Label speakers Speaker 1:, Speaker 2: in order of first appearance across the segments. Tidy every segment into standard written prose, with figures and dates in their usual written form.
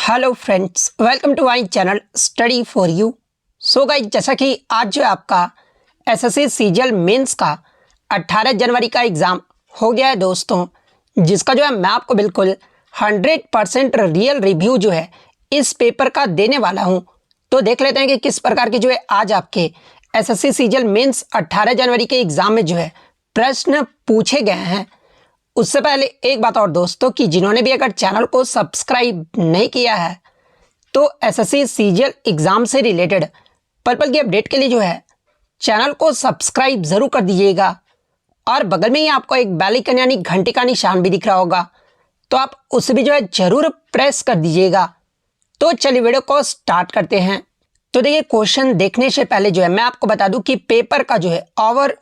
Speaker 1: Hello friends, welcome to my channel study for you. So guys, जैसा कि आज जो है आपका एसएससी सीजीएल मेंस का 18 जनवरी का एग्ज़ाम हो गया है दोस्तों, जिसका जो है मैं आपको बिल्कुल 100% रियल रिव्यू जो है इस पेपर का देने वाला हूं। तो देख लेते हैं कि किस प्रकार के जो है आज आपके एसएससी सीजीएल मेंस 18 जनवरी के एग्ज़ाम में जो है प्रश्न पूछे गए हैं। उससे पहले एक बात और दोस्तों, कि जिन्होंने भी अगर चैनल को सब्सक्राइब नहीं किया है तो एसएससी सीजीएल एग्ज़ाम से रिलेटेड पल पल की अपडेट के लिए जो है चैनल को सब्सक्राइब ज़रूर कर दीजिएगा। और बगल में ही आपको एक बेल आइकन यानी घंटे का निशान भी दिख रहा होगा, तो आप उसे भी जो है ज़रूर प्रेस कर दीजिएगा। तो चलिए वीडियो को स्टार्ट करते हैं। तो देखिए, क्वेश्चन देखने से पहले जो है मैं आपको बता दूं कि पेपर का जो है ओवर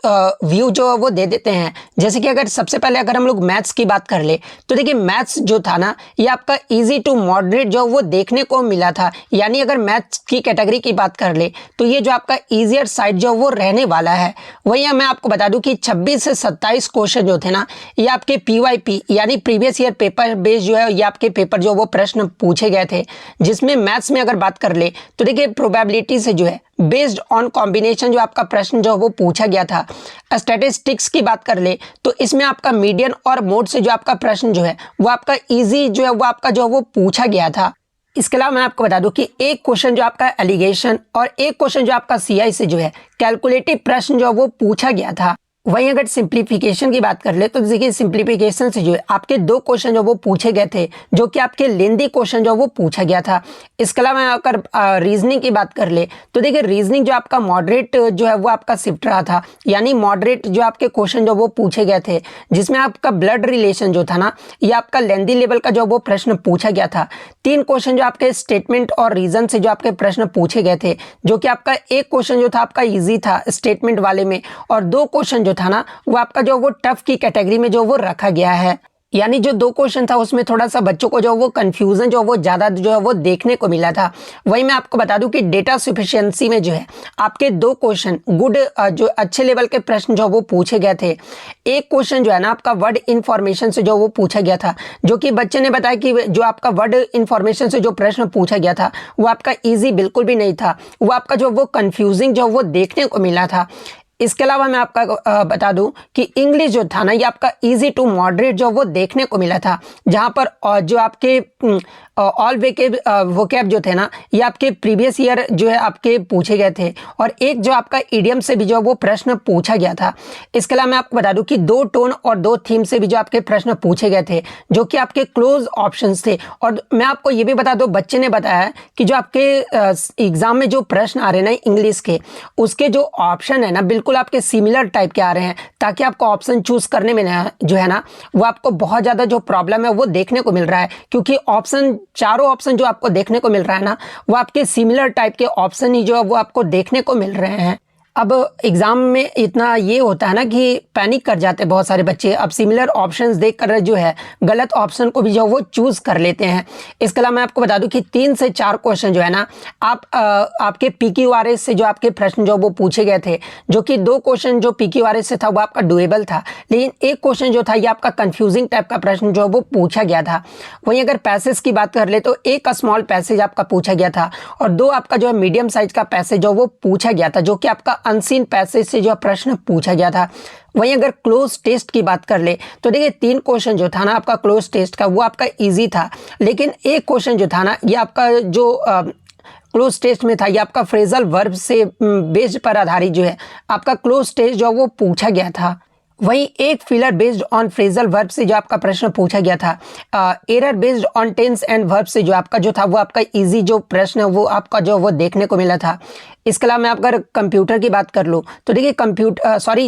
Speaker 1: व्यू जो है वो दे देते हैं। जैसे कि अगर सबसे पहले अगर हम लोग मैथ्स की बात कर ले तो देखिए, मैथ्स जो था ना, ये आपका इजी टू मॉडरेट जो वो देखने को मिला था। यानी अगर मैथ्स की कैटेगरी की बात कर ले तो ये जो आपका ईजियर साइड जो वो रहने वाला है। वहीं मैं आपको बता दूँ कि 26 से 27 क्वेश्चन जो थे ना, ये आपके PYP यानी प्रीवियस ईयर पेपर बेस जो है ये आपके पेपर जो वो प्रश्न पूछे गए थे। जिसमें मैथ्स में अगर बात कर ले तो देखिए, प्रोबेबिलिटी से जो है बेस्ड ऑन कॉम्बिनेशन जो आपका प्रश्न जो वो पूछा गया था। स्टैटिस्टिक्स की बात कर ले तो इसमें आपका मीडियन और मोड से जो आपका प्रश्न जो है वो आपका इजी जो है वो आपका जो वो पूछा गया था। इसके अलावा मैं आपको बता दूं कि एक क्वेश्चन जो आपका एलिगेशन और एक क्वेश्चन जो आपका CI से जो है कैलकुलेटिव प्रश्न जो वो पूछा गया था। वहीं अगर सिंप्लीफिकेशन की बात कर ले तो देखिए, सिंप्लीफिकेशन से जो है आपके 2 क्वेश्चन जो वो पूछे गए थे, जो कि आपके लेंदी क्वेश्चन जो वो पूछा गया था। इसके अलावा अगर रीजनिंग की बात कर ले तो देखिए, रीजनिंग जो आपका मॉडरेट जो है वो आपका शिफ्ट रहा था। यानी मॉडरेट जो आपके क्वेश्चन जो वो पूछे गए थे, जिसमें आपका ब्लड रिलेशन जो था ना, ये आपका लेंदी लेवल का जो वो प्रश्न पूछा गया था। 3 क्वेश्चन जो आपके स्टेटमेंट और रीजन से जो आपके प्रश्न पूछे गए थे, जो कि आपका एक क्वेश्चन जो था आपका ईजी था स्टेटमेंट वाले में, और 2 क्वेश्चन जो था ना वो आपका जो वो टफ की कैटेगरी में जो वो रखा गया है। यानी जो 2 क्वेश्चन था उसमें थोड़ा सा बच्चों को जो वो कंफ्यूजन जो वो ज़्यादा जो है वो देखने को मिला था। वहीं मैं आपको बता दूं कि डेटा सफिशिएंसी में जो है आपके 2 क्वेश्चन गुड जो अच्छे लेवल के प्रश्न जो वो पूछे गए थे। एक क्वेश्चन जो है ना आपका वर्ड इन्फॉर्मेशन से जो वो पूछा गया था, जो कि बच्चे ने बताया कि जो आपका वर्ड इन्फॉर्मेशन से जो प्रश्न पूछा गया था वो आपका ईजी बिल्कुल भी नहीं था, वो आपका जो वो कन्फ्यूजिंग जो वो देखने को मिला था। इसके अलावा मैं आपका बता दूं कि इंग्लिश जो था ना, ये आपका इजी टू मॉडरेट जो वो देखने को मिला था, जहां पर जो आपके ऑल वोकैब जो थे ना, ये आपके प्रीवियस ईयर जो है आपके पूछे गए थे। और एक जो आपका इडियम से भी जो वो प्रश्न पूछा गया था। इसके अलावा मैं आपको बता दूं कि 2 टोन और 2 थीम से भी जो आपके प्रश्न पूछे गए थे, जो कि आपके क्लोज ऑप्शंस थे। और मैं आपको ये भी बता दूं, बच्चे ने बताया कि जो आपके एग्जाम में जो प्रश्न आ रहे हैं ना इंग्लिश के, उसके जो ऑप्शन है ना बिल्कुल आपके सिमिलर टाइप के आ रहे हैं, ताकि आपको ऑप्शन चूज करने में ना जो है ना वो आपको बहुत ज़्यादा जो प्रॉब्लम है वो देखने को मिल रहा है। क्योंकि चारों ऑप्शन जो आपको देखने को मिल रहा है ना, वो आपके सिमिलर टाइप के ऑप्शन ही जो है वो आपको देखने को मिल रहे हैं। अब एग्ज़ाम में इतना ये होता है ना कि पैनिक कर जाते हैं बहुत सारे बच्चे। अब सिमिलर ऑप्शंस देखकर जो है गलत ऑप्शन को भी जो वो चूज़ कर लेते हैं। इसके अलावा मैं आपको बता दूं कि 3 से 4 क्वेश्चन जो है ना आपके PQRS से जो आपके प्रश्न जो वो पूछे गए थे, जो कि 2 क्वेश्चन जो PQRS से था वो आपका डुएबल था, लेकिन एक क्वेश्चन जो था ये आपका कन्फ्यूजिंग टाइप का प्रश्न जो वो पूछा गया था। वहीं अगर पैसेज की बात कर ले तो एक स्मॉल पैसेज आपका पूछा गया था, और 2 आपका जो है मीडियम साइज का पैसेज जो वो पूछा गया था, जो कि आपका अनसीन पैसेज से जो प्रश्न पूछा गया था। वहीं अगर क्लोज टेस्ट की बात कर ले तो देखिए, 3 क्वेश्चन जो था ना आपका क्लोज टेस्ट का वो आपका इजी था, लेकिन एक क्वेश्चन जो था ना ये आपका जो क्लोज टेस्ट में था, ये आपका फ्रेजल वर्ब से बेस्ड पर आधारित जो है आपका क्लोज टेस्ट जो वो पूछा गया था। वहीं एक filler based on phrasal verb से जो आपका प्रश्न पूछा गया था। Error based on tense and verb से जो आपका जो था वो आपका इजी जो प्रश्न है वो आपका जो वो देखने को मिला था। इसके अलावा मैं अगर कंप्यूटर की बात कर लूँ तो देखिए,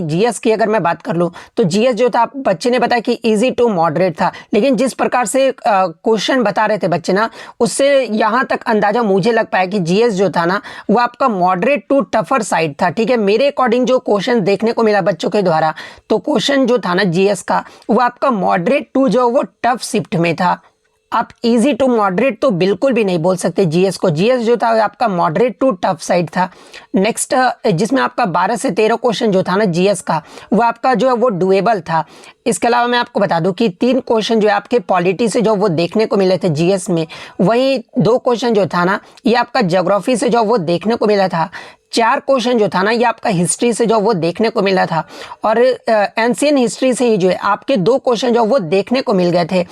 Speaker 1: GS की अगर मैं बात कर लूँ तो GS जो था बच्चे ने बताया कि इजी टू मॉडरेट था, लेकिन जिस प्रकार से क्वेश्चन बता रहे थे बच्चे ना, उससे यहाँ तक अंदाजा मुझे लग पाया कि GS जो था ना वो आपका मॉडरेट टू टफर साइड था। ठीक है, मेरे अकॉर्डिंग जो क्वेश्चन देखने को मिला बच्चों के द्वारा, तो क्वेश्चन जो था ना GS का वो आपका मॉडरेट टू जो वो टफ शिफ्ट में था। आप इजी टू मॉडरेट तो बिल्कुल भी नहीं बोल सकते जीएस को। जीएस जो था आपका मॉडरेट टू टफ साइड था। नेक्स्ट जिसमें आपका 12 से 13 क्वेश्चन जो था ना जीएस का, वो आपका जो है वो डुएबल था। इसके अलावा मैं आपको बता दूं कि 3 क्वेश्चन जो है आपके पॉलिटी से जो वो देखने को मिले थे जीएस में, वहीं 2 क्वेश्चन जो था ना ये आपका ज्योग्राफी से जो वो देखने को मिला था। 4 क्वेश्चन जो था ना ये आपका हिस्ट्री से जो वो देखने को मिला था, और एंशियन हिस्ट्री से ही जो है आपके 2 क्वेश्चन जो वो देखने को मिल गए थे।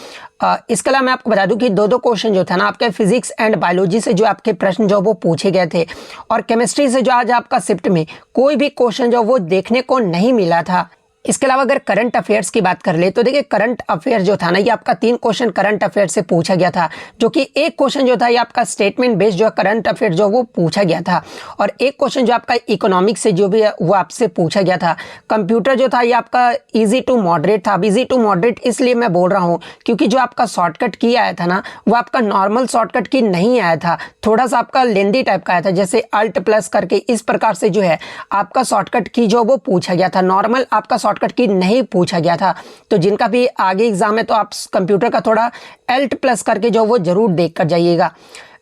Speaker 1: इसके अलावा मैं आपको बता दूं कि 2 क्वेश्चन जो था ना आपके फिजिक्स एंड बायोलॉजी से जो आपके प्रश्न जो वो पूछे गए थे, और केमिस्ट्री से जो आज आपका शिफ्ट में कोई भी क्वेश्चन जो वो देखने को नहीं मिला था। इसके अलावा अगर करंट अफेयर्स की बात कर ले तो देखिए करंट अफेयर जो था ना ये आपका 3 क्वेश्चन करंट अफेयर से पूछा गया था, जो कि एक क्वेश्चन जो था ये आपका स्टेटमेंट बेस्ड जो करंट अफेयर जो वो पूछा गया था, और एक क्वेश्चन जो आपका इकोनॉमिक्स से जो भी है वो आपसे पूछा गया था। कंप्यूटर जो था ये आपका इजी टू मॉडरेट था। अब इजी टू मॉडरेट इसलिए मैं बोल रहा हूँ क्योंकि जो आपका शॉर्टकट की आया था ना वो आपका नॉर्मल शॉर्टकट की नहीं आया था, थोड़ा सा आपका लेंदी टाइप का आया था, जैसे अल्ट प्लस करके इस प्रकार से जो है आपका शॉर्टकट की जो वो पूछा गया था। नॉर्मल आपका शॉर्टकट की नहीं पूछा गया था। तो जिनका भी आगे एग्जाम है तो आप कंप्यूटर का थोड़ा एल्ट प्लस करके जो वो जरूर देख कर जाइएगा।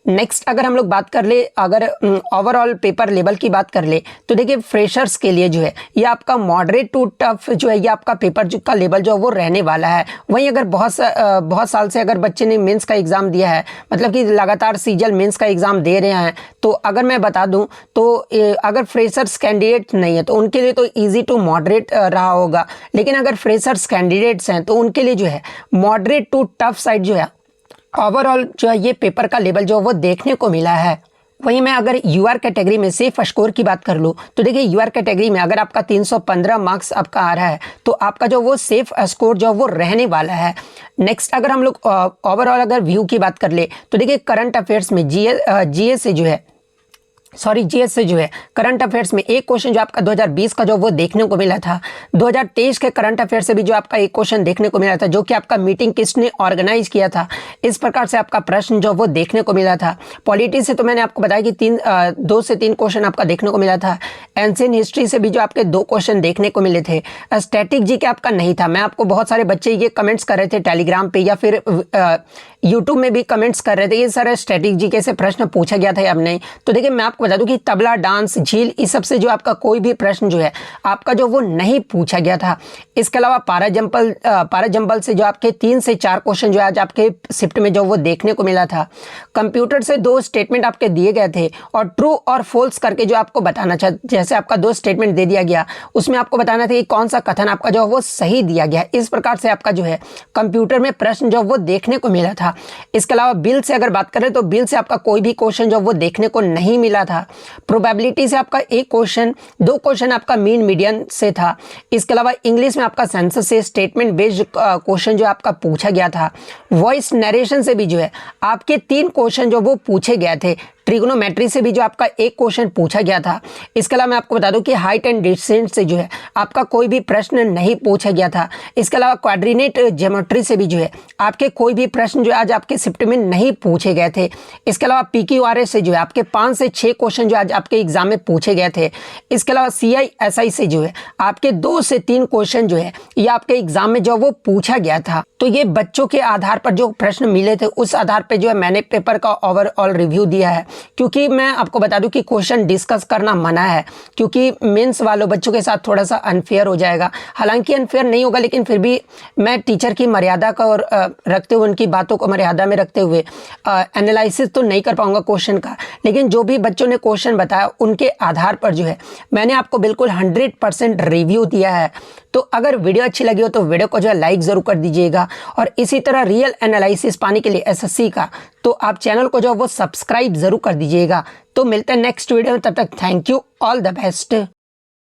Speaker 1: नेक्स्ट अगर हम लोग बात कर ले, अगर ओवरऑल पेपर लेवल की बात कर ले तो देखिए फ्रेशर्स के लिए जो है ये आपका मॉडरेट टू टफ जो है ये आपका पेपर जो का लेवल जो वो रहने वाला है। वहीं अगर बहुत साल से अगर बच्चे ने मेंस का एग्ज़ाम दिया है, मतलब कि लगातार सीजल मेंस का एग्ज़ाम दे रहे हैं, तो अगर मैं बता दूं तो अगर फ्रेशर्स कैंडिडेट नहीं है तो उनके लिए तो ईजी टू मॉडरेट रहा होगा, लेकिन अगर फ्रेशर्स कैंडिडेट्स हैं तो उनके लिए जो है मॉडरेट टू टफ साइड जो है ओवरऑल जो है ये पेपर का लेवल जो वो देखने को मिला है। वहीं मैं अगर यूआर कैटेगरी में सेफ स्कोर की बात कर लूँ तो देखिए यूआर कैटेगरी में अगर आपका 315 मार्क्स आपका आ रहा है तो आपका जो वो सेफ स्कोर जो वो रहने वाला है। नेक्स्ट अगर हम लोग ओवरऑल अगर व्यू की बात कर ले तो देखिए करंट अफेयर्स में जीएस से जो है जीएस से जो है करंट अफेयर्स में एक क्वेश्चन जो आपका 2020 का जो वो देखने को मिला था। 2023 के करंट अफेयर से भी जो आपका एक क्वेश्चन देखने को मिला था, जो कि आपका मीटिंग किसने ऑर्गेनाइज किया था, इस प्रकार से आपका प्रश्न जो वो देखने को मिला था। पॉलिटी से तो मैंने आपको बताया कि 2 से 3 क्वेश्चन आपका देखने को मिला था। एंशियन हिस्ट्री से भी जो आपके 2 क्वेश्चन देखने को मिले थे। स्टैटिक जी के आपका नहीं था। मैं आपको बहुत सारे बच्चे ये कमेंट्स कर रहे थे टेलीग्राम पे या फिर यूट्यूब में भी कमेंट्स कर रहे थे ये सर स्टैटिक जी के से प्रश्न पूछा गया था या अब नहीं। तो देखिए मैं आपको बता दूं कि तबला, डांस, झील, इस सब से जो आपका कोई भी प्रश्न जो है आपका जो वो नहीं पूछा गया था। इसके अलावा पारा जंपल से जो आपके 3 से 4 क्वेश्चन जो आज आपके शिफ्ट में जो वो देखने को मिला था। कंप्यूटर से 2 स्टेटमेंट आपके दिए गए थे और ट्रू और फॉल्स करके जो आपको बताना चाहिए, जैसे आपका 2 स्टेटमेंट दे दिया गया उसमें आपको बताना था कि कौन सा कथन आपका जो वो सही दिया गया। इस प्रकार से आपका जो है कंप्यूटर में प्रश्न जो वो देखने को मिला था। इसके अलावा बिल से अगर बात करें तो बिल से आपका कोई भी क्वेश्चन जो वो देखने को नहीं मिला था। प्रोबेबिलिटी से आपका एक क्वेश्चन, 2 क्वेश्चन आपका मीन मीडियन से था। इसके अलावा इंग्लिश में आपका सेंसस से स्टेटमेंट बेस्ड क्वेश्चन जो आपका पूछा गया था। वॉइस नरेशन से भी जो है आपके 3 क्वेश्चन जो वो पूछे गए थे। ट्रिग्नोमेट्री से भी जो आपका एक क्वेश्चन पूछा गया था। इसके अलावा मैं आपको बता दूं कि हाइट एंड डिस्टेंस से जो है आपका कोई भी प्रश्न नहीं पूछा गया था। इसके अलावा क्वाड्रीनेट ज्योमेट्री से भी जो है आपके कोई भी प्रश्न जो आज आपके शिफ्ट में नहीं पूछे गए थे। इसके अलावा PQRS से जो है आपके 5 से 6 क्वेश्चन जो आज आपके एग्जाम में पूछे गए थे। इसके अलावा CISI से जो है आपके 2 से 3 क्वेश्चन जो है ये आपके एग्जाम में जो वो पूछा गया था। तो ये बच्चों के आधार पर जो प्रश्न मिले थे उस आधार पर जो है मैंने पेपर का ओवरऑल रिव्यू दिया है, क्योंकि मैं आपको बता दूं कि क्वेश्चन डिस्कस करना मना है, क्योंकि मेंस वालों बच्चों के साथ थोड़ा सा अनफेयर हो जाएगा। हालांकि अनफेयर नहीं होगा, लेकिन फिर भी मैं टीचर की मर्यादा का और रखते हुए उनकी बातों को मर्यादा में रखते हुए एनालिसिस तो नहीं कर पाऊंगा क्वेश्चन का, लेकिन जो भी बच्चों ने क्वेश्चन बताया उनके आधार पर जो है मैंने आपको बिल्कुल 100% रिव्यू दिया है। तो अगर वीडियो अच्छी लगी हो तो वीडियो को जो है लाइक ज़रूर कर दीजिएगा, और इसी तरह रियल एनालिसिस पाने के लिए SSC का तो आप चैनल को जो है वो सब्सक्राइब ज़रूर कर दीजिएगा। तो मिलते हैं नेक्स्ट वीडियो में, तब तक thank you, all the best.